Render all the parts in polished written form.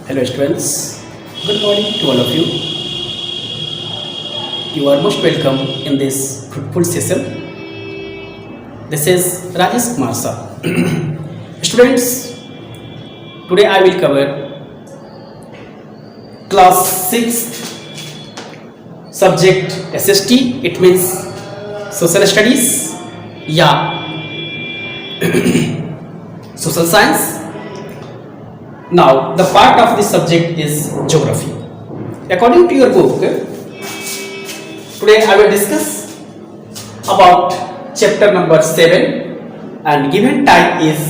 Hello students, good morning to all of you. You are most welcome in this fruitful session. This is Rajesh Kumar sir. Students, today I will cover class 6 subject SST, it means social studies या social science. Now, the part of this subject is geography. According to your book, today I will discuss about chapter number 7 and given type is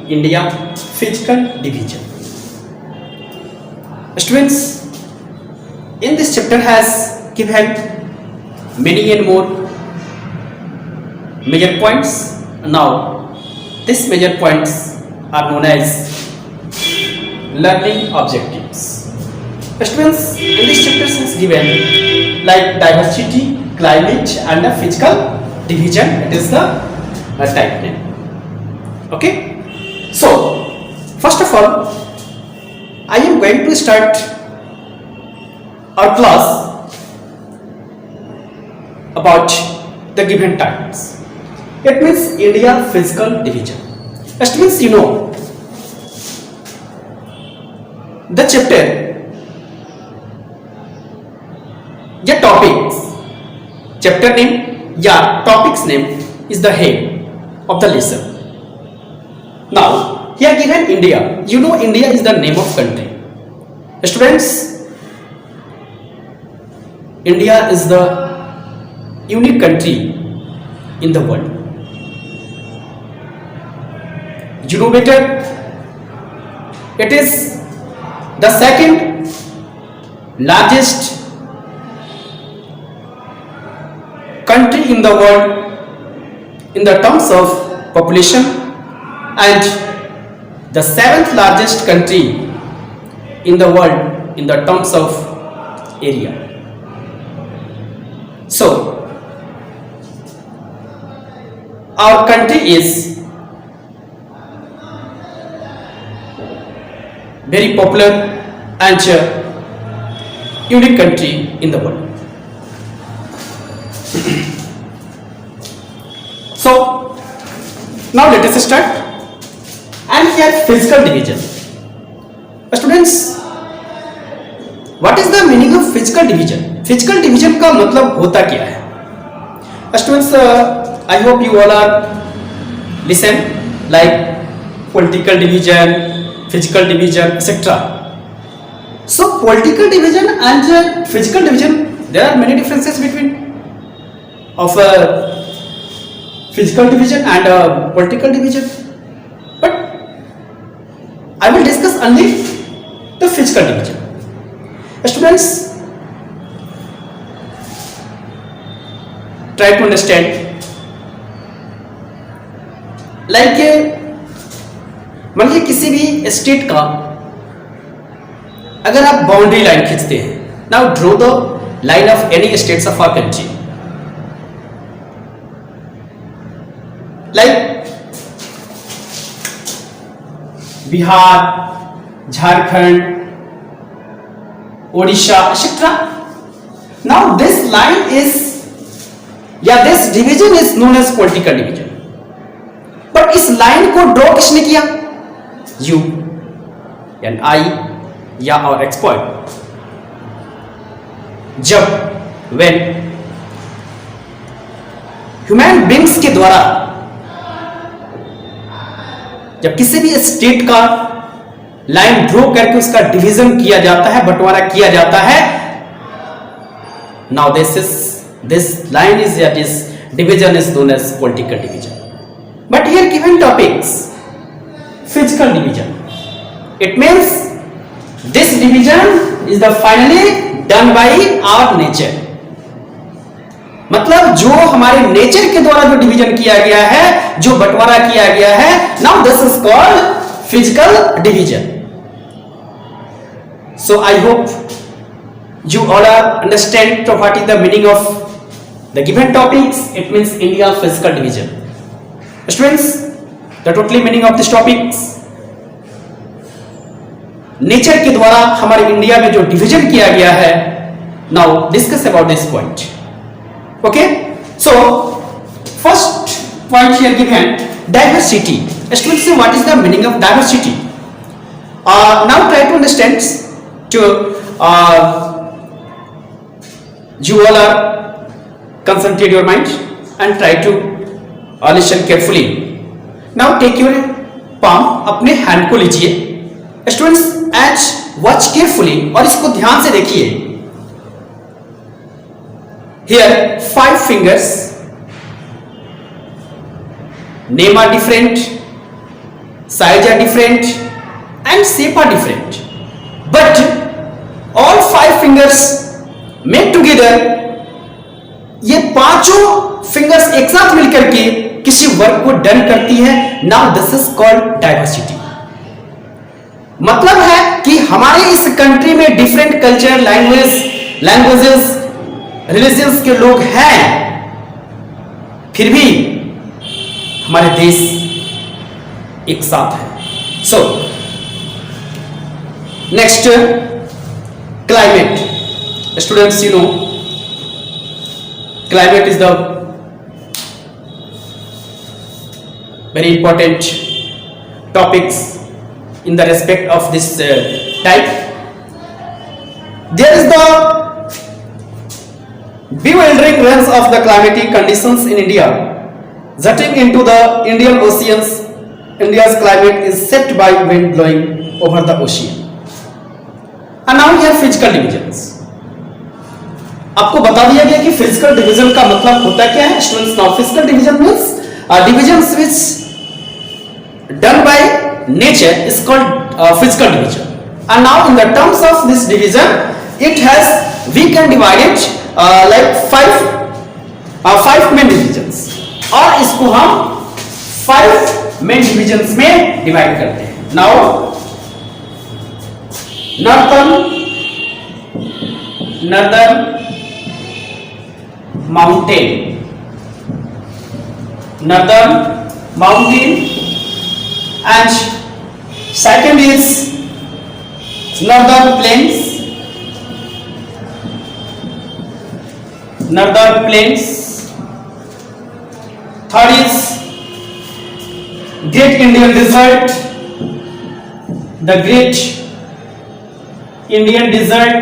India Physical Division. Students, in this chapter has given many and more major points. Now, these major points are known as learning objectives. Students, in this chapter is given like diversity, climate and the physical division. It is the type name. Okay. So, first of all, I am going to start our class about the given types. It means India physical division. Students, you know, the chapter या topics, chapter name या topics name is the head of the lesson. Now here given India, you know India is the name of country. Students, India is the unique country in the world. You know better, it is the second largest country in the world in the terms of population and the seventh largest country in the world in the terms of area. So, our country is very popular and unique country in the world. So now let us start. And here physical division. Students, what is the meaning of physical division? Physical division का मतलब होता क्या है? Students, I hope you all are listen like political division, physical division, etc. So political division and physical division, there are many differences between of physical division and political division. But I will discuss only the physical division. Students, try to understand. Like मान लीजिए किसी भी state का अगर आप boundary line खींचते हैं, now draw the line of any states of our country. Like Bihar, Jharkhand, Odisha, etcetera. Now this line is या this division is known as political division. But इस लाइन को ड्रॉ किसने किया? You and I या और expert. जब when ह्यूमन बींग्स के द्वारा जब किसी भी स्टेट का लाइन ड्रॉ करके उसका डिवीजन किया जाता है, बंटवारा किया जाता है, नाउ दिस लाइन इज या this division is known as political division. But here given topics physical division. It means this division is the finally done by our nature. मतलब जो हमारे नेचर के द्वारा जो डिवीजन किया गया है, जो बंटवारा किया गया है, now this is called physical division. So I hope you all are understand what is the meaning of the given topics. It means India physical division. Students, the totally meaning of this topics. Nature के द्वारा हमारे India में जो division किया गया है. Now discuss about this point. Okay, so first point here given, diversity. Students, what is the meaning of diversity? Now try to understand. To you all are concentrate your mind and try to listen carefully. Now take your palm, अपने hand को लीजिए students and watch carefully, और इसको ध्यान से देखिए. Here 5 fingers, name are different, size are different and shape are different, but all 5 fingers made together, ये पांचों फिंगर्स एक साथ मिलकर के किसी वर्क को डन करती है. Now this is called diversity. मतलब है कि हमारे इस कंट्री में डिफरेंट कल्चर, लैंग्वेजेस, रिलीजन्स के लोग हैं, फिर भी हमारे देश एक साथ है. So next, climate. Students, you know, climate is the very important topics in the respect of this type. There is the bewildering range of the climatic conditions in India. Jutting into the Indian Oceans, India's climate is set by wind blowing over the ocean. And now here physical divisions. आपको बता दिया गया कि physical division का मतलब होता क्या है. Students, now physical division means divisions which done by nature is called physical division. And now in the terms of this division, it has, we can divide it like 5 main divisions, और इसको हम 5 main divisions में divide करते हैं. Now northern mountain and second is northern plains, third is Great Indian Desert, the Great Indian Desert,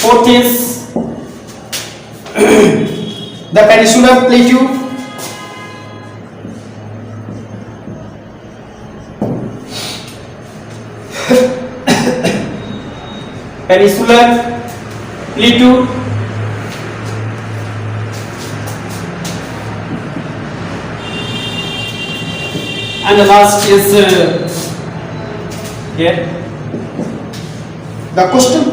fourth is the Peninsular Plateau, and the last is here the coastal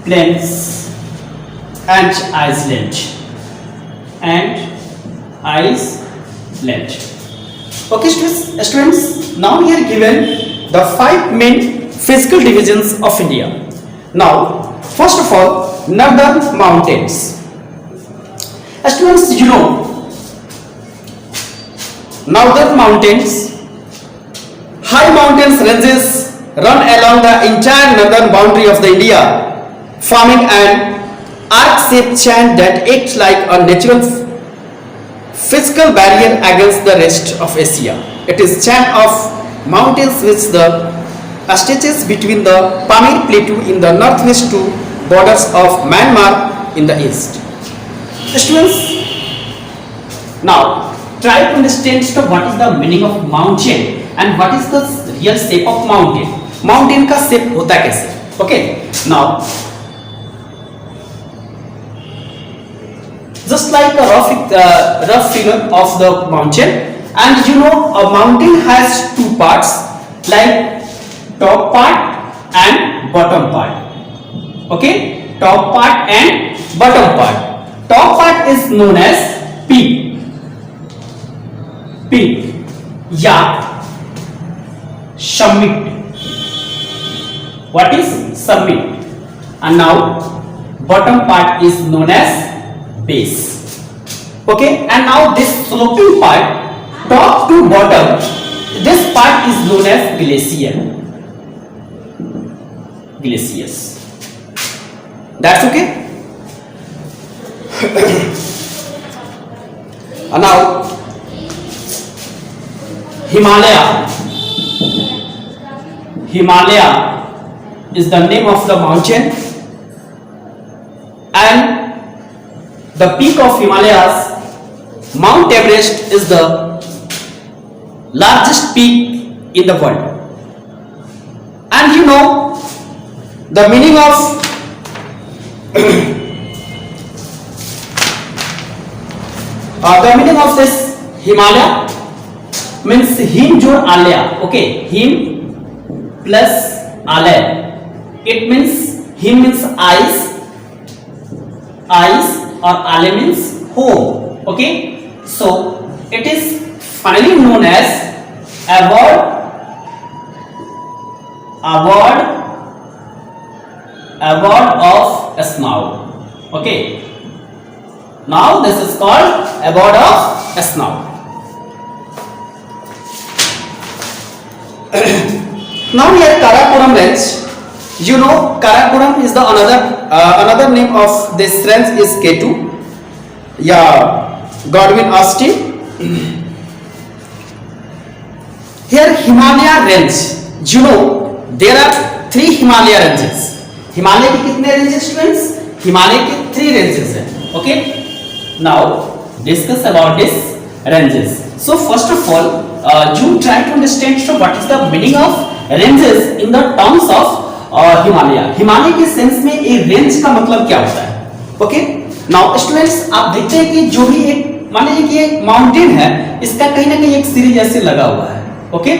plains, and Iceland. Okay, students, now we are given the 5 main physical divisions of India. Now, first of all, northern mountains. Students, you know, northern mountains, high mountains ranges run along the entire northern boundary of the India, forming an arc-shaped chain that acts like a natural physical barrier against the rest of Asia. It is chain of mountains which the stretches between the Pamir Plateau in the northwest to borders of Myanmar in the east. Students, now try to understand what is the meaning of mountain and what is the real shape of mountain. Mountain का shape होता है कैसे? Okay, now just like a rough figure of the mountain, and you know a mountain has 2 parts, like top part and bottom part. Okay, top part and bottom part. Top part is known as peak या summit. What is summit? And now bottom part is known as base. Okay, and now this sloping part, top to bottom, this part is known as glacier. Glaciers. That's okay. And now Himalaya. Himalaya is the name of the mountain, and the peak of Himalayas, Mount Everest, is the largest peak in the world. And you know the meaning of the meaning of this Himalaya means him jod alaya. Okay, him plus alay. It means him means eyes or alay means home. Okay, so it is finally known as award of snow. Okay, now this is called award of snow. Now here Karakoram range. You know Karakoram is the another name of this range is K2. Yeah, Godwin Austen. Here Himalaya range. You know there are 3 Himalaya ranges. Himalaya के कितने ranges students? Himalaya के 3 ranges हैं. Okay, now discuss about this ranges. So first of all you try to understand so what is the meaning of ranges in the terms of Himalaya. Himalaya के sense में ये range का मतलब क्या होता है? ओके, नाउ स्टूडेंट्स आप देखते हैं कि जो भी एक मान लीजिए कि एक माउंटेन है, इसका कहीं ना कहीं एक सीरीज ऐसे लगा हुआ है. Okay,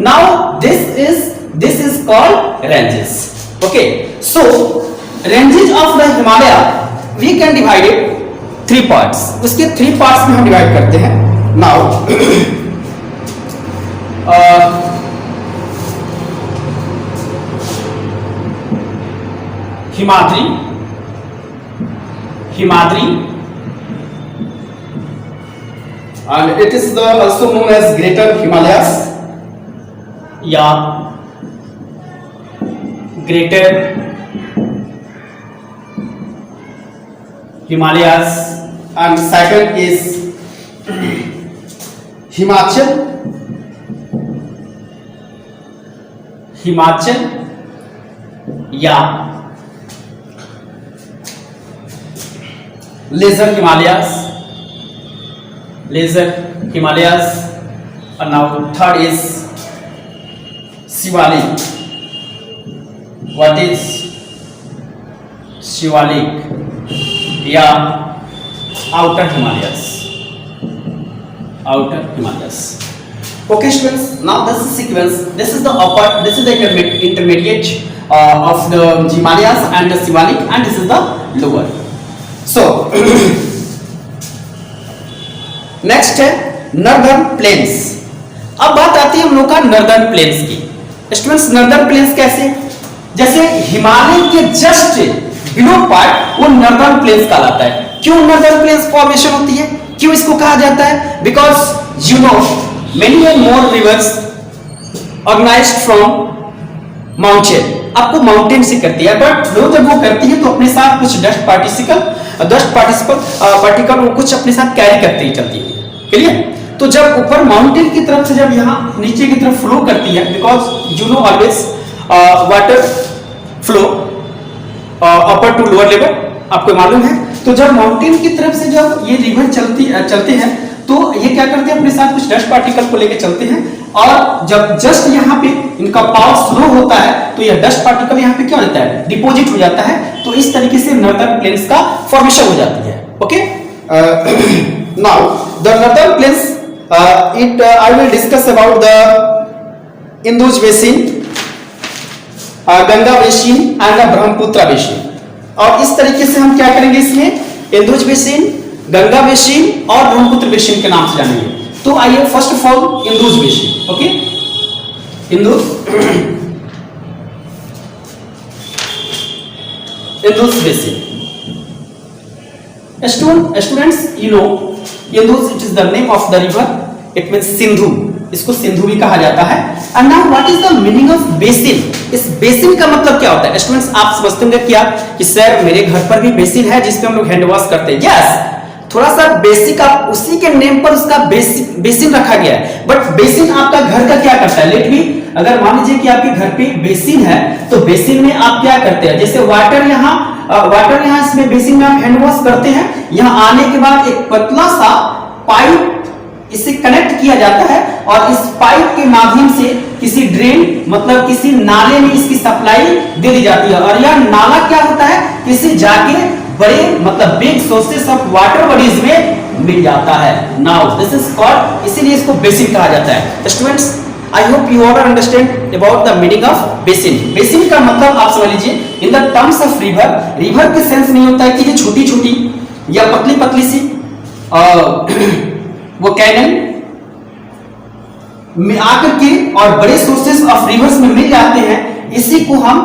now this is called ranges. Okay, so ranges of the Himalaya we can divide it 3 parts. उसके 3 parts में हम डिवाइड करते हैं. Now Himadri, and it is also known as Greater Himalayas. Yeah, Greater Himalayas. And second is Himachal, yeah, Lesser Himalayas, and now third is Shivalik. What is Shivalik? Yeah, outer Himalayas. Okay students, now this is sequence. This is the upper, this is the intermediate of the Himalayas and the Shivalik, and this is the lower. So next है northern plains. अब बात आती है हम लोग का northern plains की. Students northern plains कैसे? जैसे हिमालय के जस्ट बिलो पार्ट वो नॉर्दर्न प्लेन्स कहलाता है. क्यों नॉर्दर्न प्लेन्स फॉर्मेशन होती है? क्यों इसको कहा जाता है? Because you know many and more rivers organised from mountain. आपको माउंटेन से करती है, बट फ्लो जब वो करती है तो अपने साथ कुछ डस्ट पार्टिकल वो कुछ अपने साथ कैरी करते ही चलती है. क्लियर? तो जब ऊपर माउंटेन की तरफ से जब यहाँ नीचे की तरफ फ्लो करती है, because you know always water flow upper two lower level, आपको मालूम है. तो जब माउंटेन की तरफ से जब ये रिवर चलते हैं तो ये क्या करते हैं, अपने साथ कुछ डस्ट पार्टिकल को लेके चलते हैं, और जब जस्ट यहाँ पे इनका पावर स्लो होता है तो ये डस्ट पार्टिकल यहाँ पे क्या होता है, डिपॉजिट हो जाता है. तो इस तरीके से नॉर्दर्न प्लेन्स का फॉर्मेशन हो जाती है. Okay, now the northern planes I will discuss about the Indus Basin, Ganga basin and Brahmaputra basin. और इस तरीके से हम क्या करेंगे, इसमें इंदुज बेसिन, गंगा बेसिन और ब्रह्मपुत्र बेसिन के नाम से जानेंगे. तो आइए first of all Indus basin. Okay, Indus basin. Students, you know, Indus, it is the name of the river. It means Sindhu, इसको सिंधु भी कहा जाता है. And now what is the meaning of basin? इस बेसिन का मतलब क्या होता है? स्टूडेंट्स, आप समझते होंगे क्या कि सर मेरे घर पर भी बेसिन है जिसपे हम लोग हैंड वॉश करते हैं. यस, थोड़ा सा बेसिक, आप उसी के नेम पर उसका बेसिन रखा गया है. बट बेसिन आपका घर का क्या करता है? लेट मी, अगर मान लीजिए कि आपके घर पे बेसिन है, तो बेसिन में आप क्या करते हैं? जैसे वाटर यहाँ इसमें बेसिन में आप हैंड वॉश करते हैं. यहाँ आने के बाद एक पतला सा पाइप इसे कनेक्ट किया जाता है और इस पाइप के माध्यम से किसी ड्रेन, मतलब किसी नाले में इसकी सप्लाई दे दी जाती है. और यह नाला क्या होता है? किसी जाके बड़े, मतलब big sources of water bodies में मिल जाता है. नाउ दिस इज कॉल्ड, इसीलिए इसको बेसिन कहा जाता है. Students, I hope you all understand about the meaning of basin. Basin का मतलब आप समझ लीजिए, इन the terms of river, river के सेंस नहीं होता है कि ये छोटी छोटी या पतली पतली सी वो कैनल में आकर के और बड़े सोर्सेस ऑफ रिवर्स में मिल जाते हैं, इसी को हम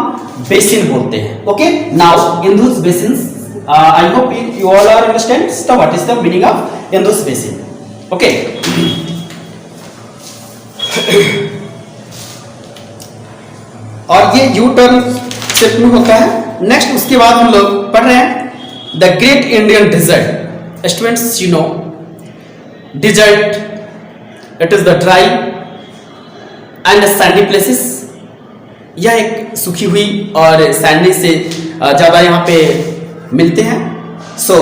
बेसिन बोलते हैं. Okay, now Indus basins, I hope you all are understand so what is the meaning of Indus basin. Okay. और ये यू टर्न शेप में होता है. नेक्स्ट उसके बाद हम लोग पढ़ रहे हैं the great Indian desert. Students, you know desert, it is the dry and sandy places. यह एक सूखी हुई और सैंडी से ज्यादा यहाँ पे मिलते हैं. So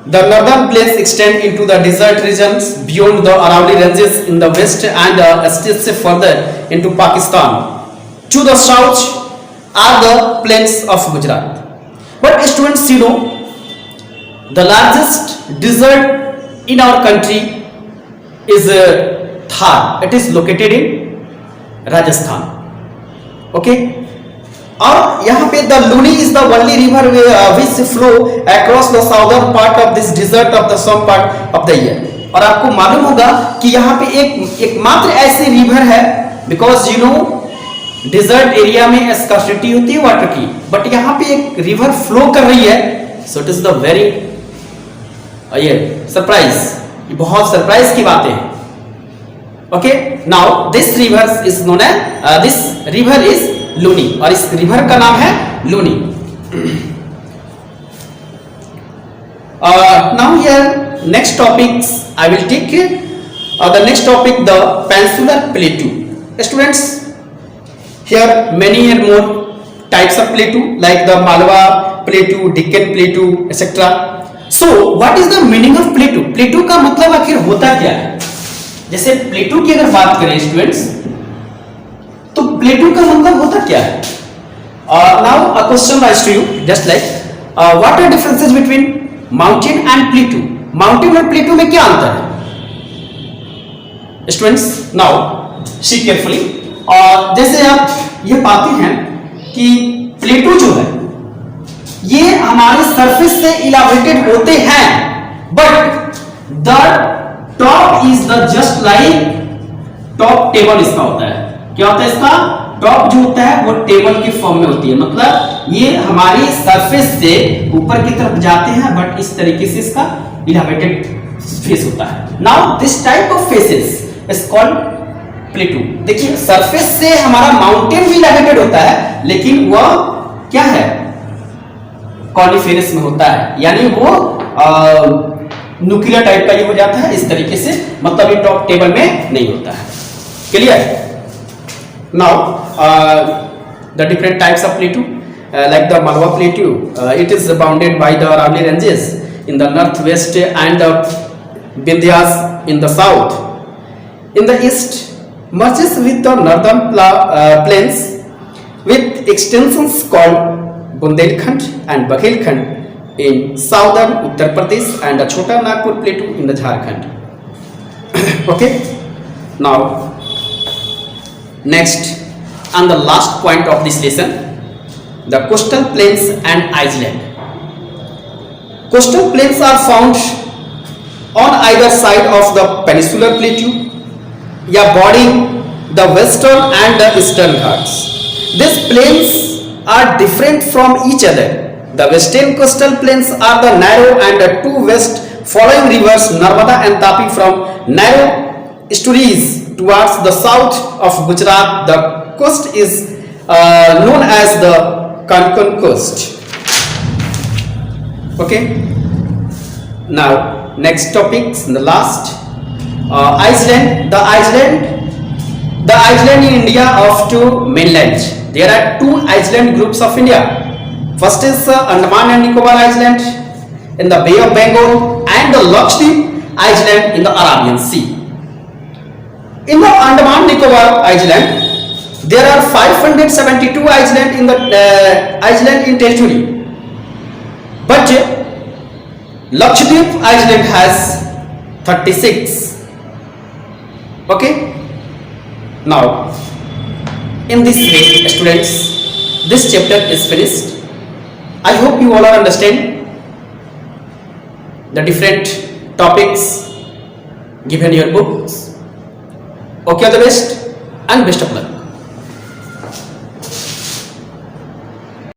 the northern plains extend into the desert regions beyond the Aravalli ranges in the west and extends further into Pakistan. To the south are the plains of Gujarat. But students, you know the largest desert in our country is Thar. It is located in Rajasthan. Okay, और यहाँ पे the Luni is the only river which flow across the southern part of this desert of the some part of the year. और आपको मालूम होगा कि यहाँ पे एकमात्र ऐसे रिवर है, because you know desert area में स्कार्सिटी होती है वाटर की, बट यहाँ पे एक रिवर फ्लो कर रही है. So it is the very ये सरप्राइज, ये बहुत सरप्राइज की बातें हैं. Okay, now this river is known as this river is Luni, और इस रिवर का नाम है Luni. Now here next topics I will take the next topic the peninsular plateau. Students, here many and more types of plateau like the Malwa plateau, Deccan plateau etcetera. So what is the meaning of प्लेटू? प्लेटू का मतलब आखिर होता क्या है? जैसे प्लेटू की अगर बात करें स्टूडेंट्स, तो प्लेटू का मतलब होता क्या है? Now a question rise to you, just like what are differences between mountain and plateau? Mountain और प्लेटू में क्या अंतर है? Students, now see carefully. और जैसे आप ये पाते हैं कि प्लेटू जो है ये हमारे सरफेस से इलाबरेटेड होते हैं, but the top is the just like top table इसका होता है. क्या होता है इसका? टॉप जो होता है वो टेबल की फॉर्म में होती है, मतलब ये हमारी सरफेस से ऊपर की तरफ जाते हैं, बट इस तरीके से इसका इलाबरेटेड फेस होता है. Now this type of faces is called प्लेटू. देखिए, सरफेस से हमारा माउंटेन भी इलाबरेटेड होता है, लेकिन वह क्या है? कॉनिफेरस में होता है, यानी वो न्यूक्लियर टाइप का ये हो जाता है इस तरीके से, मतलब ये टॉप टेबल में नहीं होता है. Clear? Now, the different types of plateau, like the Malwa plateau, it is bounded by the Aravalli ranges in the northwest and the Vindhyas in the south. In the east, merges with the northern plains with extensions called Bundelkhand and Baghelkhand in southern Uttar Pradesh and the Chota Nagpur plateau in the Jharkhand. Okay, now next and the last point of this lesson, the coastal plains and island. Coastal plains are found on either side of the peninsular plateau, boarding the western and the eastern Ghats. These plains are different from each other The western coastal plains are the narrow and the two west following rivers Narmada and Tapi from narrow estuaries towards the south of Gujarat. The coast is known as the Konkan coast. Okay. Now next topics, the last, Iceland. The Iceland in India of two mainlands. There are two island groups of India. First is Andaman and Nicobar Island in the Bay of Bengal and the Lakshadweep Island in the Arabian Sea. In the Andaman Nicobar Island, there are 572 islands in the island in territory, but Lakshadweep Island has 36. Okay. Now, in this way, students, this chapter is finished. I hope you all are understand the different topics given in your books. Okay, all the best and best of luck.